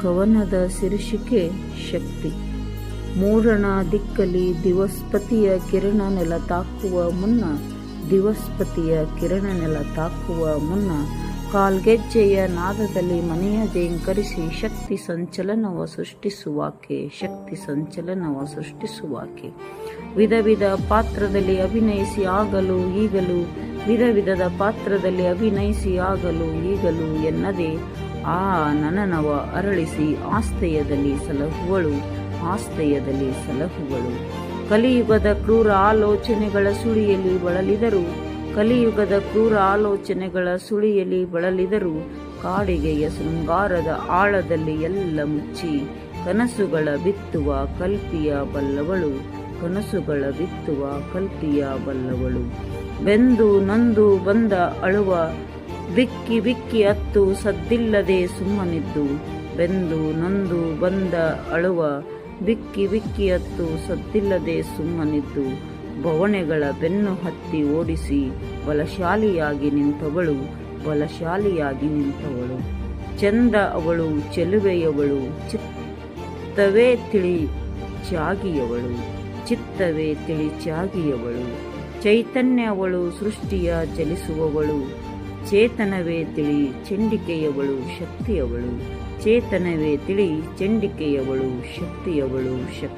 ಕವನದ ಶೀರ್ಷಿಕೆ ಶಕ್ತಿ. ಮೂಡಣ ದಿಕ್ಕಲಿ ದಿವಸ್ಪತಿಯ ಕಿರಣ ನೆಲ ತಾಕುವ ಮುನ್ನ, ದಿವಸ್ಪತಿಯ ಕಿರಣ ನೆಲ ತಾಕುವ ಮುನ್ನ, ಕಾಲ್ಗೆಜ್ಜೆಯ ನಾದದಲ್ಲಿ ಮನೆಯ ಜೇಂಕರಿಸಿ ಶಕ್ತಿ ಸಂಚಲನವ ಸೃಷ್ಟಿಸುವಾಕೆ, ಶಕ್ತಿ ಸಂಚಲನವ ಸೃಷ್ಟಿಸುವಾಕೆ. ವಿಧ ವಿಧ ಪಾತ್ರದಲ್ಲಿ ಅಭಿನಯಿಸಿ ಆಗಲು ಈಗಲೂ, ವಿಧ ವಿಧದ ಪಾತ್ರದಲ್ಲಿ ಅಭಿನಯಿಸಿ ಆಗಲು ಈಗಲೂ ಎನ್ನದೆ ಆ ನನನವ ಅರಳಿಸಿ ಆಸ್ತೆಯದಲ್ಲಿ ಸಲಹುವಳು, ಆಸ್ತೆಯದಲ್ಲಿ ಸಲಹುವಳು. ಕಲಿಯುಗದ ಕ್ರೂರ ಆಲೋಚನೆಗಳ ಸುಳಿಯಲ್ಲಿ ಬಳಲಿದರು, ಕಲಿಯುಗದ ಕ್ರೂರ ಆಲೋಚನೆಗಳ ಸುಳಿಯಲ್ಲಿ ಬಳಲಿದರು, ಕಾಡಿಗೆಯ ಶೃಂಗಾರದ ಆಳದಲ್ಲಿ ಎಲ್ಲ ಮುಚ್ಚಿ ಕನಸುಗಳ ಬಿತ್ತುವ ಕಲ್ಪಿಯ ಬಲ್ಲವಳು, ಕನಸುಗಳ ಬಿತ್ತುವ ಕಲ್ಪಿಯ ಬಲ್ಲವಳು. ಬೆಂದು ನೊಂದು ಬಂದ ಅಳುವ ಬಿಕ್ಕಿ ಬಿಕ್ಕಿ ಅತ್ತು ಸದ್ದಿಲ್ಲದೆ ಸುಮ್ಮನಿದ್ದು, ಬೆಂದು ನೊಂದು ಬಂದ ಅಳುವ ಬಿಕ್ಕಿ ಬಿಕ್ಕಿ ಅತ್ತು ಸದ್ದಿಲ್ಲದೆ ಸುಮ್ಮನಿದ್ದು, ಬವಣೆಗಳ ಬೆನ್ನು ಹತ್ತಿ ಓಡಿಸಿ ಬಲಶಾಲಿಯಾಗಿ ನಿಂತವಳು, ಬಲಶಾಲಿಯಾಗಿ ನಿಂತವಳು. ಚಂದ ಅವಳು, ಚೆಲುವೆಯವಳು, ಚಿತ್ತವೇ ತಿಳಿ ಚಾಗಿಯವಳು, ಚಿತ್ತವೇ ತಿಳಿ ಚಾಗಿಯವಳು. ಚೈತನ್ಯ ಅವಳು, ಸೃಷ್ಟಿಯ ಚಲಿಸುವವಳು, ಚೇತನವೇ ತಿಳಿ ಚಂಡಿಕೆಯವಳು, ಶಕ್ತಿಯವಳು, ಚೇತನವೇ ತಿಳಿ ಚಂಡಿಕೆಯವಳು, ಶಕ್ತಿಯವಳು, ಶಕ್ತಿ.